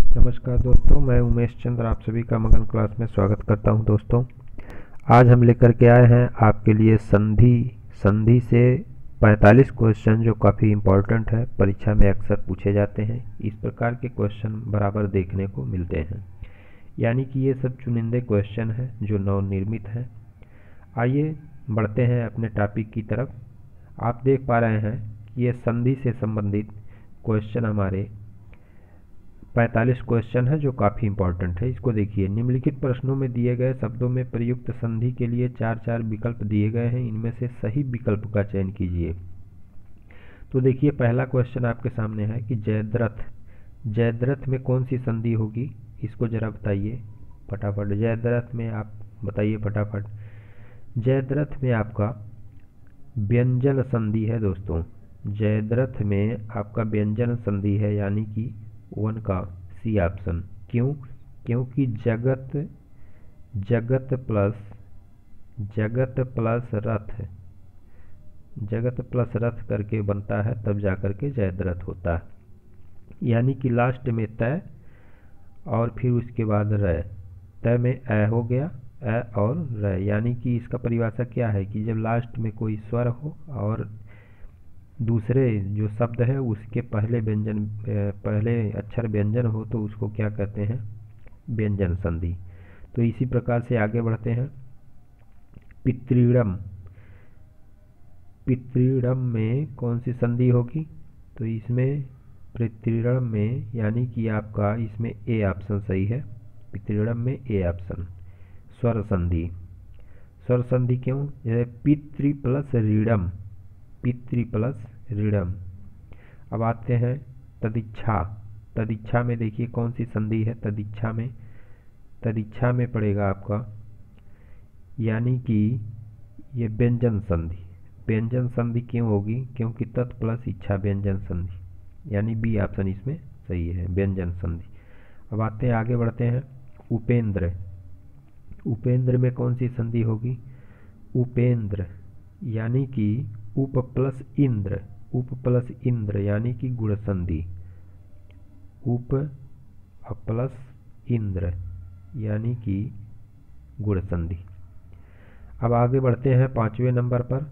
नमस्कार दोस्तों, मैं उमेश चंद्र आप सभी का मगन क्लास में स्वागत करता हूं। दोस्तों, आज हम लेकर के आए हैं आपके लिए संधि से 45 क्वेश्चन जो काफ़ी इम्पोर्टेंट है, परीक्षा में अक्सर पूछे जाते हैं। इस प्रकार के क्वेश्चन बराबर देखने को मिलते हैं, यानी कि ये सब चुनिंदे क्वेश्चन हैं जो नवनिर्मित हैं। आइए बढ़ते हैं अपने टॉपिक की तरफ। आप देख पा रहे हैं कि ये संधि से संबंधित क्वेश्चन हमारे 45 क्वेश्चन है जो काफ़ी इंपॉर्टेंट है। इसको देखिए, निम्नलिखित प्रश्नों में दिए गए शब्दों में प्रयुक्त संधि के लिए चार चार विकल्प दिए गए हैं। इनमें से सही विकल्प का चयन कीजिए। तो देखिए, पहला क्वेश्चन आपके सामने है कि जयद्रथ जयद्रथ में कौन सी संधि होगी, इसको जरा बताइए फटाफट। जयद्रथ में आप बताइए फटाफट। जयद्रथ में आपका व्यंजन संधि है दोस्तों। जयद्रथ में आपका व्यंजन संधि है, यानी कि 1 का सी ऑप्शन। क्यों? क्योंकि जगत जगत प्लस जगत प्लस रथ करके बनता है, तब जाकर के जयद्रथ होता है। यानी कि लास्ट में तय और फिर उसके बाद रय। तय में ए हो गया, ए और रय, यानी कि इसका परिभाषा क्या है कि जब लास्ट में कोई स्वर हो और दूसरे जो शब्द है उसके पहले अक्षर व्यंजन हो, तो उसको क्या कहते हैं? व्यंजन संधि। तो इसी प्रकार से आगे बढ़ते हैं। पितृणम पितृणम में कौन सी संधि होगी? तो इसमें पितृणम में, यानी कि आपका इसमें ए ऑप्शन सही है। पितृणम में ए ऑप्शन। स्वर संधि। स्वर संधि क्यों? जैसे पितृ प्लस ऋणम, पितृ प्लस ऋणम। अब आते हैं तदिच्छा। तदिच्छा में देखिए कौन सी संधि है। तदिच्छा में पड़ेगा आपका, यानी कि ये व्यंजन संधि। व्यंजन संधि क्यों होगी? क्योंकि तत् प्लस इच्छा व्यंजन संधि, यानी बी ऑप्शन इसमें सही है, व्यंजन संधि। अब आते हैं, आगे बढ़ते हैं। उपेंद्र। उपेंद्र में कौन सी संधि होगी? उपेंद्र, यानी कि उप प्लस इंद्र, यानी कि गुण संधि। उप प्लस इंद्र, यानी कि गुण संधि। अब आगे बढ़ते हैं 5वें नंबर पर।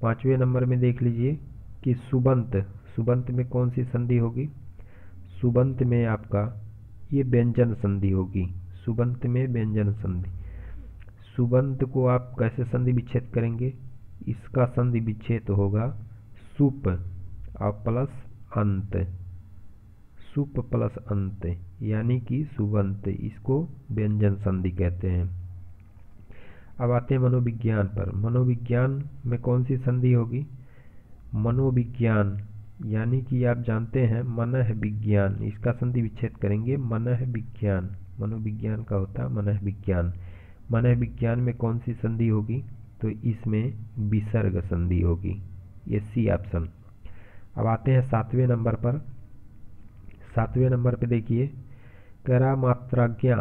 5वें नंबर में देख लीजिए कि सुबंत में कौन सी संधि होगी? सुबंत में आपका ये व्यंजन संधि होगी। सुबंत में व्यंजन संधि। सुबंत को आप कैसे संधि विच्छेद करेंगे? इसका संधि विच्छेद होगा सुप और प्लस अंत, सुप प्लस अंत, यानी कि सुबंत। इसको व्यंजन संधि कहते हैं। अब आते हैं मनोविज्ञान पर। मनोविज्ञान में कौन सी संधि होगी? मनोविज्ञान, यानी कि आप जानते हैं मनः विज्ञान, इसका संधि विच्छेद करेंगे मनः विज्ञान। मनोविज्ञान का होता है मनः विज्ञान। मनः विज्ञान में कौन सी संधि होगी? तो इसमें विसर्ग संधि होगी, ये सी ऑप्शन। अब आते हैं 7वें नंबर पर। 7वें नंबर पे देखिए, करा मात्राज्ञा।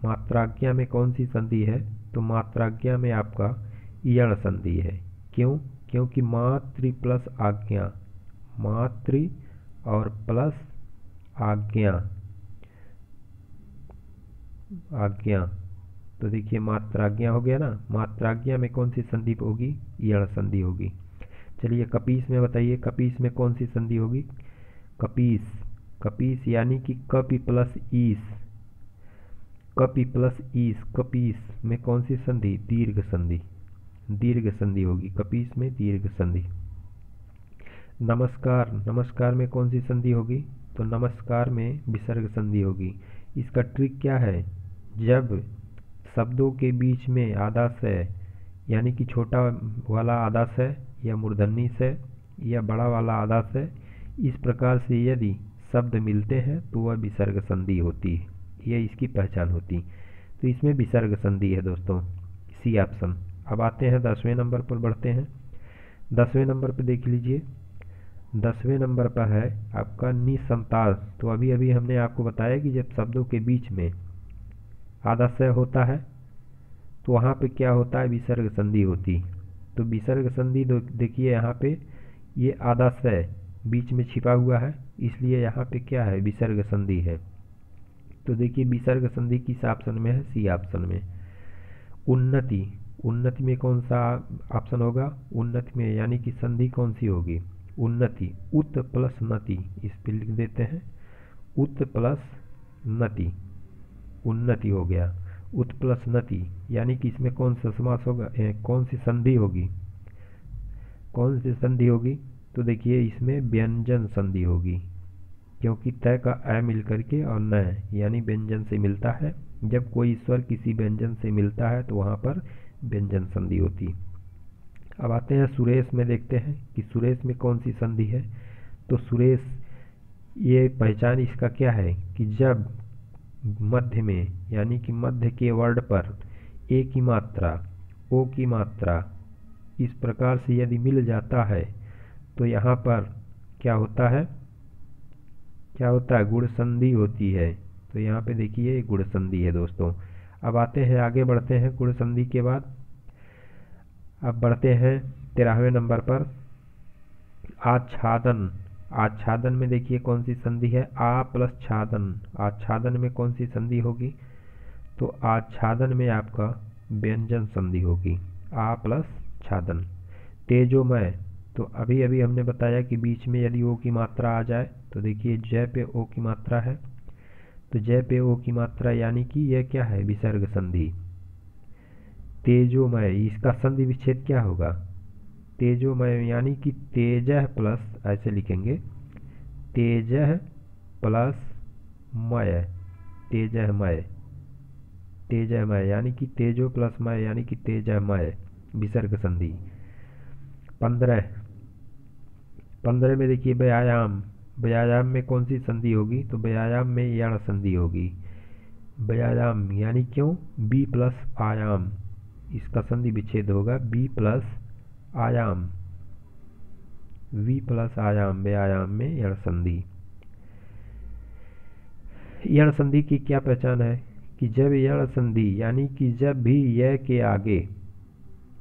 मात्राज्ञा में कौन सी संधि है? तो मात्राज्ञा में आपका यण संधि है। क्यों? क्योंकि मातृ प्लस आज्ञा, मातृ और प्लस आज्ञा, तो देखिए मात्राज्ञा हो गया ना। मात्राज्ञा में कौन सी संधि होगी? यण संधि होगी। चलिए कपीस में बताइए, कपीस में कौन सी संधि होगी? कपीस यानी कि कपि प्लस ईस, कपीस में कौन सी संधि? दीर्घ संधि। दीर्घ संधि होगी कपीस में, दीर्घ संधि। नमस्कार में कौन सी संधि होगी? तो नमस्कार में विसर्ग संधि होगी। इसका ट्रिक क्या है? जब शब्दों के बीच में आदाशय, यानी कि छोटा वाला आदाशय या मूर्धन्य से या बड़ा वाला आदाशय, इस प्रकार से यदि शब्द मिलते हैं तो वह विसर्ग संधि होती है। यह इसकी पहचान होती। तो इसमें विसर्ग संधि है दोस्तों, सी ऑप्शन। अब आते हैं 10वें नंबर पर बढ़ते हैं। 10वें नंबर पर देख लीजिए। 10वें नंबर पर है आपका निसंताल। तो अभी हमने आपको बताया कि जब शब्दों के बीच में आदाशय होता है तो वहाँ पे क्या होता है? विसर्ग संधि होती। तो विसर्ग संधि देखिए यहाँ पे ये आदाशय बीच में छिपा हुआ है, इसलिए यहाँ पे क्या है? विसर्ग संधि है। तो देखिए विसर्ग संधि किस ऑप्शन में है, सी ऑप्शन में। उन्नति, उन्नति में कौन सा ऑप्शन होगा, उन्नति में यानी कि संधि कौन सी होगी, उन्नति, उत प्लस नति, इस पे लिख देते हैं उत प्लस नति, उन्नति हो गया। उत प्लस नति यानी कि इसमें कौन सा समास होगा, कौन सी संधि होगी, कौन सी संधि होगी, तो देखिए इसमें व्यंजन संधि होगी, क्योंकि तय का अ मिल करके और न यानी व्यंजन से मिलता है। जब कोई स्वर किसी व्यंजन से मिलता है तो वहाँ पर व्यंजन संधि होती। अब आते हैं सुरेश में, देखते हैं कि सुरेश में कौन सी संधि है। तो सुरेश, ये पहचान इसका क्या है कि जब मध्य में यानी कि मध्य के वर्ड पर ए की मात्रा, ओ की मात्रा इस प्रकार से यदि मिल जाता है तो यहाँ पर क्या होता है, क्या होता है, गुण संधि होती है। तो यहाँ पे देखिए गुण संधि है दोस्तों। अब आते हैं आगे बढ़ते हैं गुण संधि के बाद। अब बढ़ते हैं 13वें नंबर पर आच्छादन। आच्छादन में देखिए कौन सी संधि है, आ प्लस छादन। आच्छादन में कौन सी संधि होगी, तो आच्छादन में आपका व्यंजन संधि होगी, आ प्लस छादन। तेजोमय, तो अभी अभी हमने बताया कि बीच में यदि ओ की मात्रा आ जाए तो देखिए जय पे ओ की मात्रा है, तो जय पे ओ की मात्रा यानी कि यह क्या है, विसर्ग संधि। तेजोमय, इसका संधि विच्छेद क्या होगा, तेजोमय यानी कि तेजह प्लस, ऐसे लिखेंगे तेजह प्लस मय, तेजहमय, तेजमय यानी कि तेजो प्लस मय यानी कि तेजमय, विसर्ग संधि। 15 में देखिए व्यायाम। व्यायाम में कौन सी संधि होगी, तो व्यायाम में यण संधि होगी। व्यायाम यानी क्यों, बी प्लस आयाम, इसका संधि विच्छेद होगा बी प्लस आयाम, वी प्लस आयाम, व्यायाम में यण संधि। यण संधि की क्या पहचान है कि जब यण संधि यानी कि जब भी य के आगे,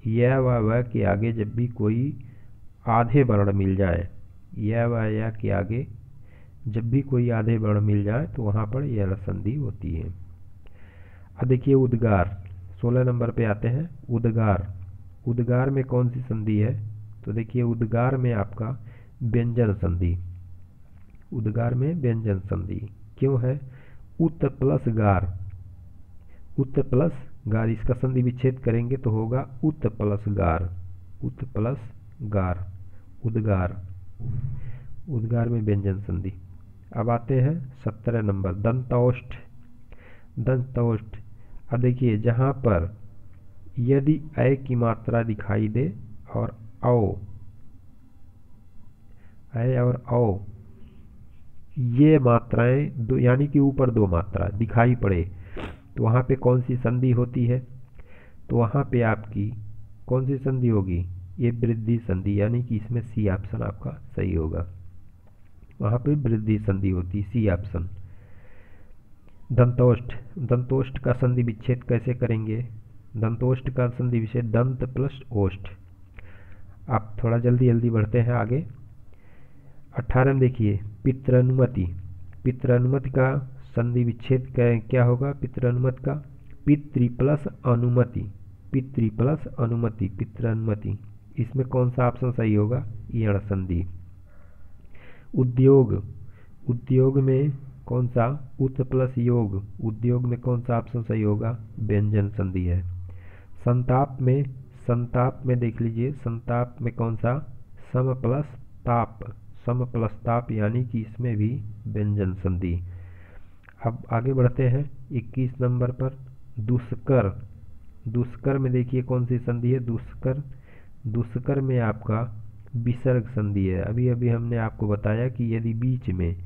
य व के आगे जब भी कोई आधे वर्ण मिल जाए, य व य के आगे जब भी कोई आधे वर्ण मिल जाए तो वहाँ पर यण संधि होती है। अब देखिए उद्गार, 16 नंबर पे आते हैं उद्गार। उद्गार में कौन सी संधि है, तो देखिए उद्गार में आपका व्यंजन संधि, उद्गार में व्यंजन संधि क्यों है, उत प्लस गार, उत प्लस गार, इसका संधि विच्छेद करेंगे तो होगा उत प्लस गार, उत प्लस गार, उद्गार, उद्गार में व्यंजन संधि। अब आते हैं 17 नंबर दंतौष्ठ। दंतौष्ठ, अब देखिए जहाँ पर यदि ऐ की मात्रा दिखाई दे और औ, ऐ और औ ये मात्राएं दो यानी कि ऊपर दो मात्रा दिखाई पड़े तो वहाँ पे कौन सी संधि होती है, तो वहाँ पे आपकी कौन सी संधि होगी, ये वृद्धि संधि, यानी कि इसमें सी ऑप्शन आपका सही होगा, वहाँ पे वृद्धि संधि होती, सी ऑप्शन। दंतोष्ठ, दंतोष्ठ का संधि विच्छेद कैसे करेंगे, दंतोष्ठ का संधि विच्छेद दंत प्लस ओष्ठ। आप थोड़ा जल्दी जल्दी बढ़ते हैं आगे। 18 में देखिए पितृनुमति। पितृनुमति का संधि विच्छेद क्या होगा, पितृनुमति का पितृ प्लस अनुमति, पितृ प्लस अनुमति, पितृनुमति, इसमें कौन सा ऑप्शन सही होगा, यण संधि। उद्योग, उद्योग में कौन सा, उत प्लस योग, उद्योग में कौन सा ऑप्शन सही होगा, व्यंजन संधि है। संताप में, संताप में देख लीजिए, संताप में कौन सा, सम प्लस ताप, सम प्लस ताप यानी कि इसमें भी व्यंजन संधि। अब आगे बढ़ते हैं 21 नंबर पर दुष्कर। दुष्कर में देखिए कौन सी संधि है, दुष्कर, दुष्कर में आपका विसर्ग संधि है। अभी अभी हमने आपको बताया कि यदि बीच में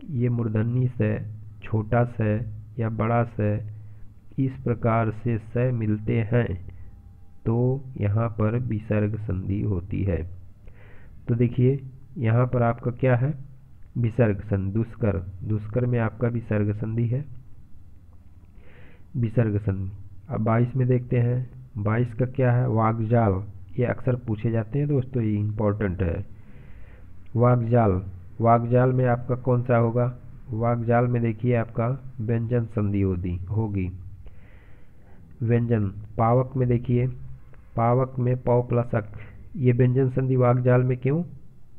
ये मूर्धन्य से, छोटा से या बड़ा से इस प्रकार से स मिलते हैं तो यहाँ पर विसर्ग संधि होती है। तो देखिए यहाँ पर आपका क्या है, विसर्ग संधि, दुष्कर, दुष्कर में आपका विसर्ग संधि है, विसर्ग संधि। अब 22 में देखते हैं, 22 का क्या है, वाग्जाल, ये अक्सर पूछे जाते हैं दोस्तों, ये इम्पोर्टेंट है। वाग्जाल, वाग्जाल में आपका कौन सा होगा, वाक्जाल में देखिए आपका व्यंजन संधि होगी। व्यंजन पावक में देखिए, पावक में पौ प्लस अक, ये व्यंजन संधि वाक्जाल में क्यों?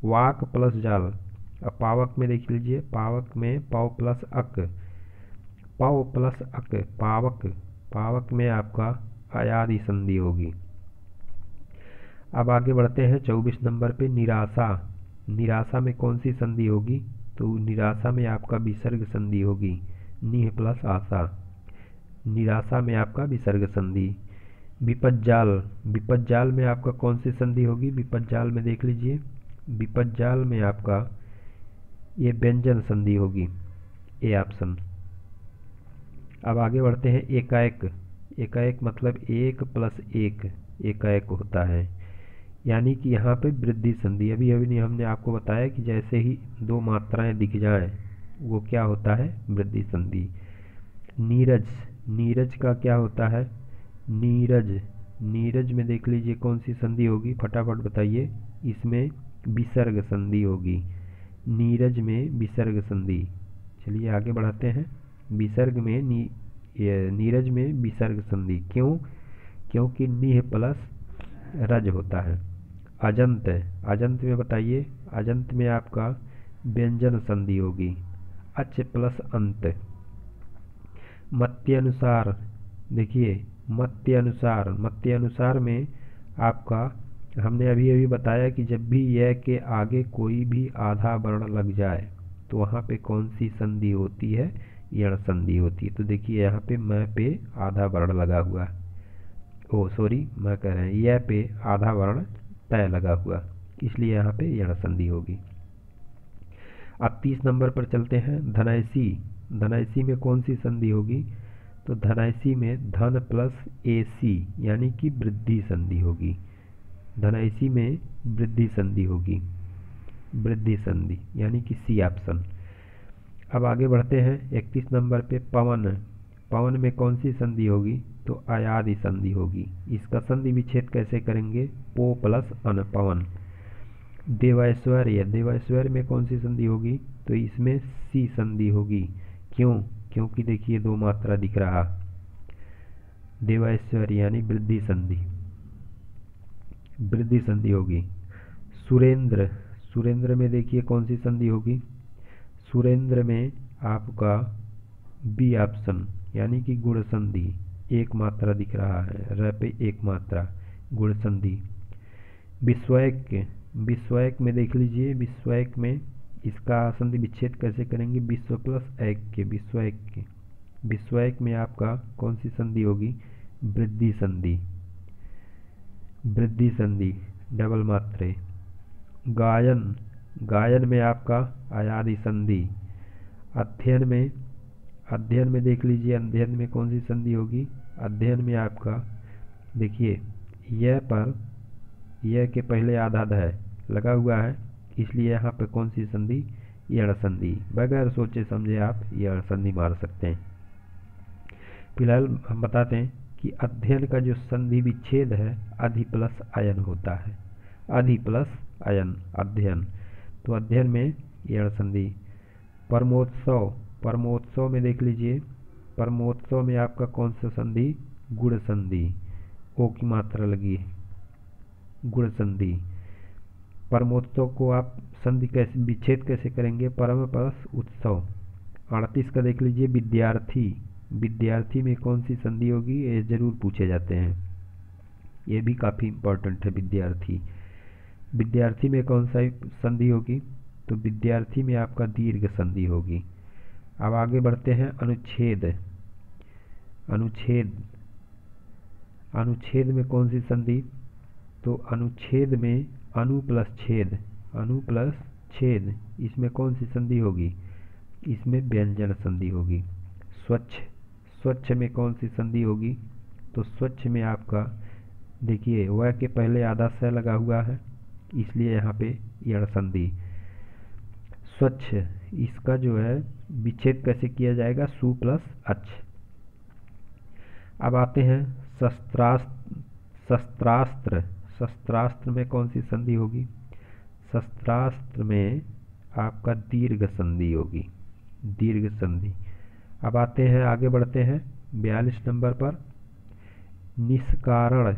वाक प्लस जाल। अब पावक में देख लीजिए, पावक में पौ प्लस अक, पौ प्लस अक पावक, पावक में आपका अयादि संधि होगी। अब आगे बढ़ते हैं 24 नंबर पे निराशा। निराशा में कौन सी संधि होगी? तो निराशा में आपका विसर्ग संधि होगी, निह प्लस आशा। निराशा में आपका विसर्ग संधि। विपज्जाल, विपज्जाल में आपका कौन सी संधि होगी? विपज्जाल में देख लीजिए, विपज्जाल में आपका ये व्यंजन संधि होगी, ए ऑप्शन। अब आगे बढ़ते हैं एकाएक। एकाएक मतलब एक प्लस एक एकाएक होता है, यानी कि यहाँ पे वृद्धि संधि। अभी अभी हमने आपको बताया कि जैसे ही दो मात्राएं दिख जाएं वो क्या होता है? वृद्धि संधि। नीरज, नीरज का क्या होता है? नीरज, नीरज में देख लीजिए कौन सी संधि होगी, फटाफट बताइए। इसमें विसर्ग संधि होगी, नीरज में विसर्ग संधि। चलिए आगे बढ़ाते हैं। विसर्ग में नीरज में विसर्ग संधि क्यों? क्योंकि निह प्लस रज होता है। अजंत, अजंत में बताइए, अजंत में आपका व्यंजन संधि होगी, अच प्लस अंत। मत्य अनुसार, देखिए मत्य अनुसार, मत्य अनुसार में आपका हमने अभी अभी बताया कि जब भी यह के आगे कोई भी आधा वर्ण लग जाए तो वहाँ पे कौन सी संधि होती है? यण संधि होती है। तो देखिए यहाँ पे मैं पे आधा वर्ण लगा हुआ है, ओ सॉरी मैं कह रहे हैं यह पे आधा वर्ण तय लगा हुआ, इसलिए यहाँ पे यण संधि होगी। अब 30 नंबर पर चलते हैं। धनैसी, धनैसी में कौन सी संधि होगी? तो धनैसी में धन प्लस एसी यानी कि वृद्धि संधि होगी। धनैसी में वृद्धि संधि होगी, वृद्धि संधि यानी कि सी ऑप्शन। अब आगे बढ़ते हैं 31 नंबर पे पवन। पवन में कौन सी संधि होगी? तो अयादि संधि होगी। इसका संधि विच्छेद कैसे करेंगे? पो प्लस अन पवन। देवैश्वर्य, देवैश्वर्य में कौन सी संधि होगी? तो इसमें सी संधि होगी। क्यों? क्योंकि देखिए दो मात्रा दिख रहा, देवैश्वर्य यानी वृद्धि संधि, वृद्धि संधि होगी। सुरेंद्र, सुरेंद्र में देखिए कौन सी संधि होगी? सुरेंद्र में आपका बी ऑप्शन यानी कि गुण संधि, एक मात्रा दिख रहा है, र पे एक मात्रा, गुण संधि। विस्वैक, विस्वैक में देख लीजिए, विस्वैक में इसका संधि विच्छेद कैसे करेंगे? विश्व प्लस ऐक के, विस्वैक के। विस्वैक में आपका कौन सी संधि होगी? वृद्धि संधि, वृद्धि संधि डबल मात्रे। गायन, गायन में आपका अयादि संधि। अध्ययन में, अध्ययन में देख लीजिए, अध्ययन में कौन सी संधि होगी? अध्ययन में आपका देखिए यह पर यह के पहले आधा है लगा हुआ है, इसलिए यहाँ पे कौन सी संधि? यण संधि। बगैर सोचे समझे आप यण संधि मार सकते हैं। फिलहाल हम बताते हैं कि अध्ययन का जो संधि विच्छेद है अधि प्लस अयन होता है, अधि प्लस अयन अध्ययन, तो अध्ययन में यण संधि। परमोत्सव, परमोत्सव में देख लीजिए, परमोत्सव में आपका कौन सा संधि? गुण संधि, ओ की मात्रा लगी है, गुण संधि। परमोत्सव को आप संधि कैसे विच्छेद कैसे करेंगे? परम प्लस उत्सव। 38 का देख लीजिए विद्यार्थी, विद्यार्थी में कौन सी संधि होगी? ये जरूर पूछे जाते हैं, ये भी काफ़ी इम्पोर्टेंट है। विद्यार्थी, विद्यार्थी में कौन सा संधि होगी? तो विद्यार्थी में आपका दीर्घ संधि होगी। अब आगे बढ़ते हैं अनुच्छेद। अनुच्छेद, अनुच्छेद में कौन सी संधि? तो अनुच्छेद में अनु प्लस छेद, अनु प्लस छेद, इसमें कौन सी संधि होगी? इसमें व्यंजन संधि होगी। स्वच्छ, स्वच्छ में कौन सी संधि होगी? तो स्वच्छ में आपका देखिए वह के पहले आधा स लगा हुआ है, इसलिए यहाँ पे यण संधि। स्वच्छ, इसका जो है विच्छेद कैसे किया जाएगा? सु प्लस अच। अब आते हैं शस्त्रास्त्र, शस्त्रास्त्र, शस्त्रास्त्र में कौन सी संधि होगी? शस्त्रास्त्र में आपका दीर्घ संधि होगी, दीर्घ संधि। अब आते हैं, आगे बढ़ते हैं 42 नंबर पर। निष्कारण,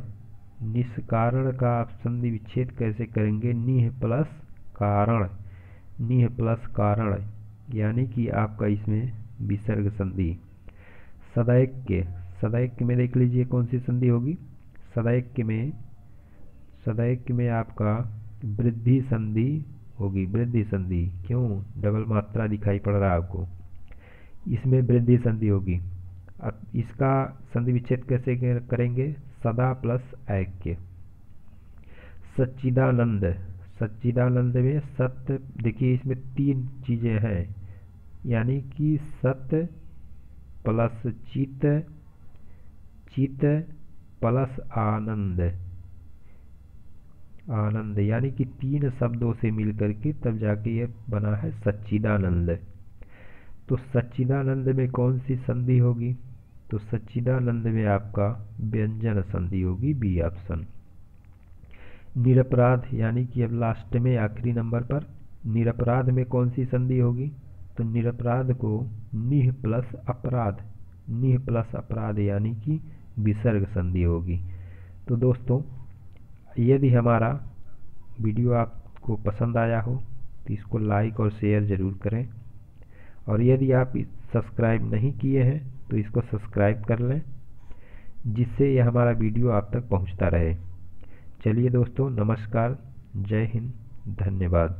निष्कारण का आप संधि विच्छेद कैसे करेंगे? निह प्लस कारण, निह प्लस कारण, यानी कि आपका इसमें विसर्ग संधि। सदैक्य, सदैक्य में देख लीजिए कौन सी संधि होगी? सदैक्य में, सदैक्य में आपका वृद्धि संधि होगी, वृद्धि संधि। क्यों? डबल मात्रा दिखाई पड़ रहा है आपको, इसमें वृद्धि संधि होगी। अब इसका संधि विच्छेद कैसे करेंगे? सदा प्लस ऐक्य। सच्चिदानंद, सच्चिदानंद में सत्य, देखिए इसमें 3 चीज़ें हैं, यानी कि सत्य प्लस चित, चित प्लस आनंद, आनंद, यानी कि 3 शब्दों से मिलकर के तब जाके ये बना है सच्चिदानंद। तो सच्चिदानंद में कौन सी संधि होगी? तो सच्चिदानंद में आपका व्यंजन संधि होगी, बी ऑप्शन। निरपराध, यानी कि अब लास्ट में आखिरी नंबर पर निरपराध में कौन सी संधि होगी? तो निरपराध को निह प्लस अपराध, निह प्लस अपराध, यानी कि विसर्ग संधि होगी। तो दोस्तों, यदि हमारा वीडियो आपको पसंद आया हो तो इसको लाइक और शेयर ज़रूर करें, और यदि आप सब्सक्राइब नहीं किए हैं तो इसको सब्सक्राइब कर लें, जिससे यह हमारा वीडियो आप तक पहुंचता रहे। चलिए दोस्तों, नमस्कार, जय हिंद, धन्यवाद।